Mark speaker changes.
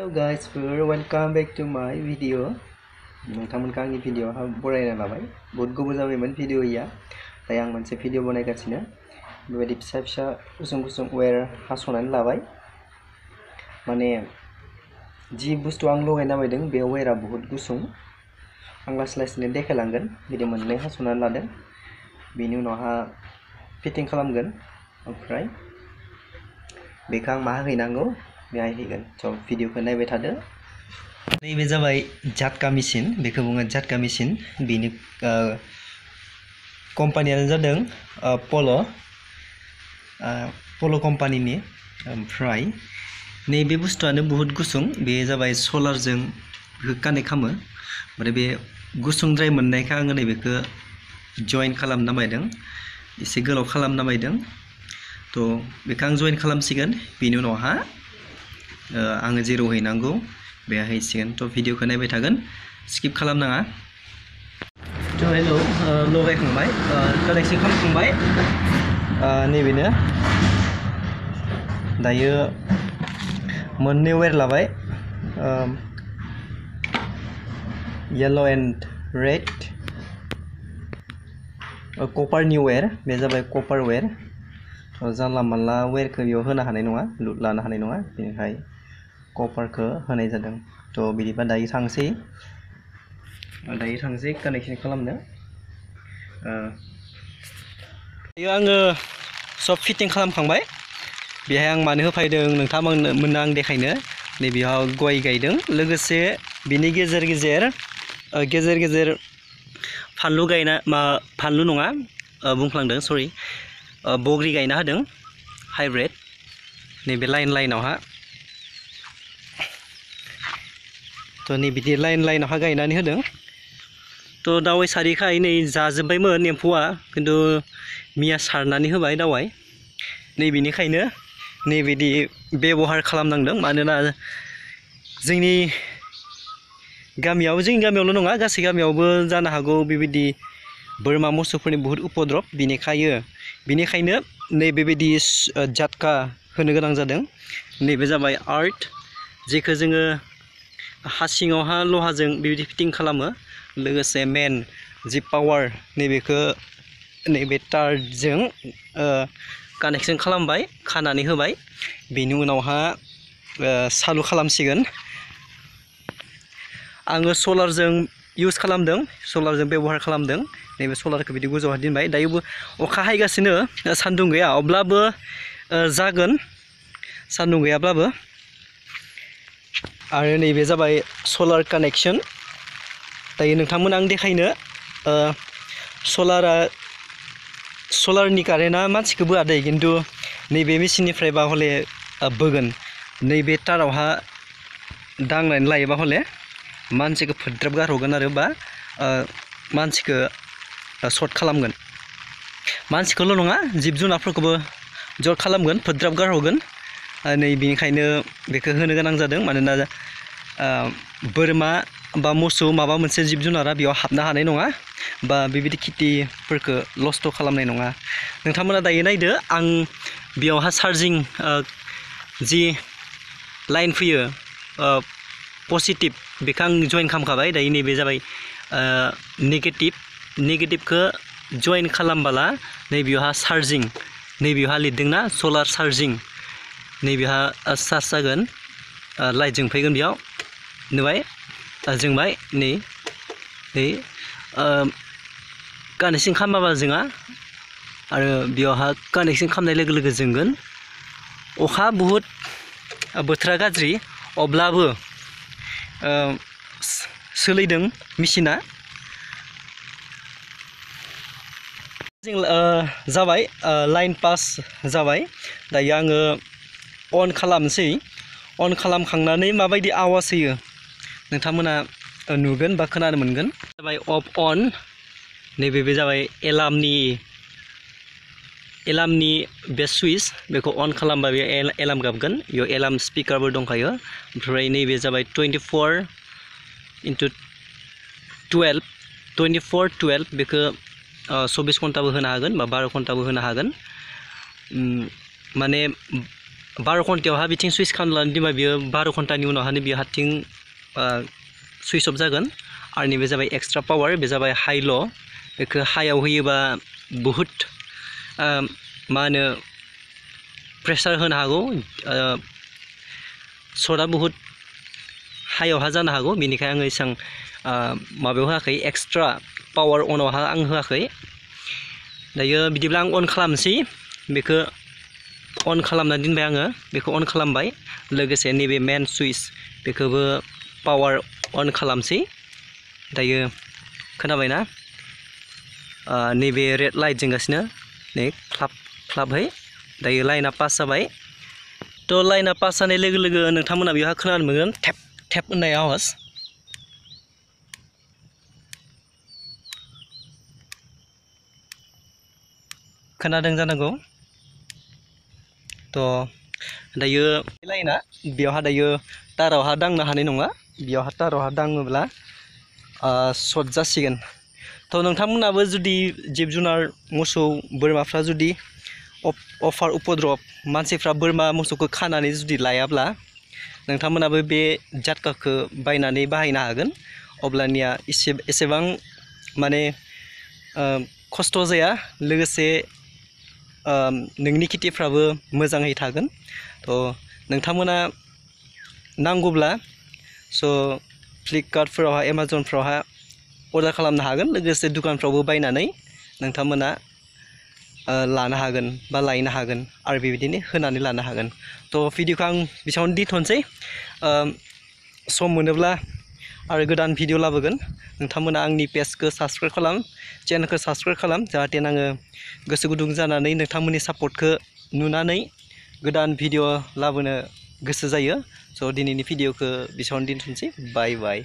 Speaker 1: Hello guys, welcome back to my video. नोंथांमोनखौ आंनि भिडिअ'आव बरायना लाबाय बहुत गोबाव जाबायमोन भिडिअ'या दाय आं मोनसे भिडिअ' बनायगासिनो बेबायदि फिसा फिसा गुसुं गुसुं वेर हास'नानै लाबाय माने जि बुस्थु आं लगायना बायदों बे वेरा बहुत गुसुं आं लासै लासैनो देखायलांगोन बिदि मोननै हास'नानै लादों बेनि उनावहा फिटिं खालामगोन ओमफ्राय बेखौ आं मा होहैनांगौ बेहाय हैगोन स' भिडिअ'खौ नायबाय थादो नैबे जाबाय झटका मेचिन बेखौ बुङो झटका मेचिन बेनि कम्पानियानो जादों पल' कम्पानिनि ओमफ्राय नैबे बुस्थुआनो बहुत गुसुं बे जाबाय सलारजों बेखौ कानेक्ट खालामो ओमफ्राय बे गुसुंद्राय मोननायखौ आङो नैबेखौ जइन खालामना बायदों एसे गोलाव खालामना बायदों थ' बेखौ आं जइन खालामसिगोन बेनि उनावहा आङो जेराव हैनांगौ बेहा हैसिगोन थ' भिडिअ'खौ नायबाय थागोन स्किप खालामनाङा थ' हेल' लगायखांबाय कानेक्सन खालामखांबाय नैबेनो दायो मोननै वेर लाबाय येलो एन्ड रेड कपारनि वेर बे जाबाय कपार वेर जानला मानला वेरखौ बेयाव होनो हानाय नङा लुट लानो हानाय नङा बेनिखाय कपारखौ होनाय जादों थ' बिदिबा दायो थांसै कानेक्सन खालामनो दायो आङो सब फिटिं खालामखांबाय बेहाय आं मानो होफायदों नोंथांमोननो आं देखायनो नैबेयाव गय गायदों लोगोसे बिनि गेजेर गेजेर फानलु गायना फानलु नङा बुंफ्लांदों सरि बग्रि गायना होदों हाइब्रिड नैबे लाइनावहा थ' नैबिदि लाइनावहा गायनानै होदों थ' दावाइ सारिखाय नै जाजोब्बायमोन एम्फौआ खिन्थु मिया सारनानै होबाय दावाइ नैबेनिखायनो नैबिदि बेबहार खालामनांदों मानोना जोंनि गामियावल' नङा गासै गामियावबो जानो हागौ बेबायदि बोरमा मोसौफोरनि बहुत उपद्रब बिनिखायनो नैबेबायदि झटका होनो गोनां जादों नैबे जाबाय आर्ट जेखौ जोङो हा सिङावहा लहाजों बेबायदि फिटिं खालामो लोगोसे मेन जि पावार नैबेखौ नैबे तारजों कानेक्सन खालामबाय खानानै होबाय बेनि उनावहा चालु खालामसिगोन आङो सलारजों इउज खालामदों सलारजों बेबहार खालामदों नैबे सलारखौ बिदि गोजौआव दोनबाय दायोबो अखा हायगासिनो सान्दुं गैया अब्लाबो जागोन सान्दुं गैयाब्लाबो आरो नैबे जाबाय सलार कानेक्सन दायो नोंथांमोन आं देखायनो सलारनि कारेन्टआ मानसिखौ बोआ दै खिन्थु नैबे मेचिननिफ्रायबा हले बोगोन नैबे तारावहा दांनानै लायोबा हले मानसिखौ फोद्राब गारहरगोन आरो बा मानसिखौ सर्ट खालामगोन मानसिखौल' नङा जिब जुनारफोरखौबो जर खालामगोन फोद्राब गारहरगोन नै बेनिखायनो बेखौ होनो गोनां जादों मानोना बोरमा बा मोसौ माबा मोनसे जिब जुनारा बेयाव हाबनो हानाय नङा बा बेबायदि खेथिफोरखौ लस्ट खालामनाय नङा नोंथांमोना दायो नायदो आं बेयावहा चार्जिं जि लाइन फैयो पजिटिभ बेखौ आं जइन खालामखाबाय दायो नैबे जाबाय नेगेटिभखौ जइन खालामबोला नैबेयावहा चार्जिं नैबेयावहा लिरदोंना सलार चार्जिं नैबेहा चार्ज जागोन लाइट जोंफैगोन बेयाव नुबाय जोंबाय नै कानेक्सन खालामाबा जोङा आरो बेयावहा कानेक्सन खालामनाय लोगो लोगो जोंगोन अखा बहुद बोथोरा गाज्रि अब्लाबो सोलिदों मेचिना जाबाय लाइन पास जाबाय दायो आङो अन खालामनोसै अन खालामखांनानै माबायदि आवाज होयो नोंथांमोना नुगोन बा खोनानो मोनगोन जाबाय अफ अन नैबे जाबाय एलार्मनि बे सुइच बेखौ अन खालामबा बे एलार्म गाबगोन बेयाव एलार्म स्पिकारबो दंखायो ओमफ्राय नैबे जाबाय 24/12 बेखौ 24 घन्टाबो होनो हागोन बा 12 घन्टाबो होनो हागोन माने 12 घन्टायावहा बिथिं सुइच खालामनानै दोनबा बियो 12 घन्टानि उनावहानो बियो हारसिं सुइच अफ जागोन आरो नैबे जाबाय एक्सट्रा पावार बे जाबाय हाइ ल' बेखौ हायाव होयोबा बहुद मा होनो प्रेसार होनो हागौ सर्टआ बहुद हायावहा जानो हागौ बेनिखायनो आङो एसां माबायाव होआखै एक्सट्रा पावार अनावहा आं होआखै दायो बिदिब्ला आं अन खालामनोसै बेखौ अन खालामना दोनबाय आङो बेखौ अन खालामबाय लोगोसे नैबे मेन सुइच बेखौबो पावार अन खालामसै दायो खोनाबायना नैबे रेड लाइट जोंगासिनो नै क्लाब क्लाबहै दायो लाइना पास जाबाय थ' लाइना पास जानाय लोगो लोगो नोंथांमोना बेयाव खोनानो मोनगोन टेप टेप होननाय आवाज खोनादों जानांगौ थ' दायो लाइना बेयावहा दायो तारावहा दांनो हानाय नङा बेयावहा तारावहा दाङोब्ला सर्ट जासिगोन थ' नोंथांमोनाबो जुदि जिब जुनार मोसौ बोरमाफ्रा जुदि अफार उपद्रब मानसिफ्रा बोरमा मोसौखौ खानानै जुदि लायाब्ला नोंथांमोनाबो बे जातकाखौ बायनानै बाहायनो हागोन अब्लानिया एसेबां माने खस्थ' जाया लोगोसे नोंनि खेथिफ्राबो मोजाङै थागोन थ' नोंथांमोना नांगौब्ला स' फ्लिपकार्टफोरावहा एमाजनफ्रावहा अर्डार खालामनो हागोन लोगोसे दुकानफ्रावबो बायनानै नोंथांमोना लानो हागोन बा लायनो हागोन आरो बेबायदिनो होनानै लानो हागोन थ' भिडिअखौ आं बेसेबां दोनथ'नोसै सम मोनोब्ला आरो गोदान भिडिअ लाबोगोन नोंथांमोना आंनि पेजखौ साबस्क्राइब खालाम चेनेलखौ साबस्क्राइब खालाम जाहाथे आङो गोसो गुदुं जानानै नोंथांमोननि सापर्टखौ नुनानै गोदान भिडिअ लाबोनो गोसो जायो स' दिनैनि भिडिअखौ बेसेबां दोनथ'नोसै बाय बाय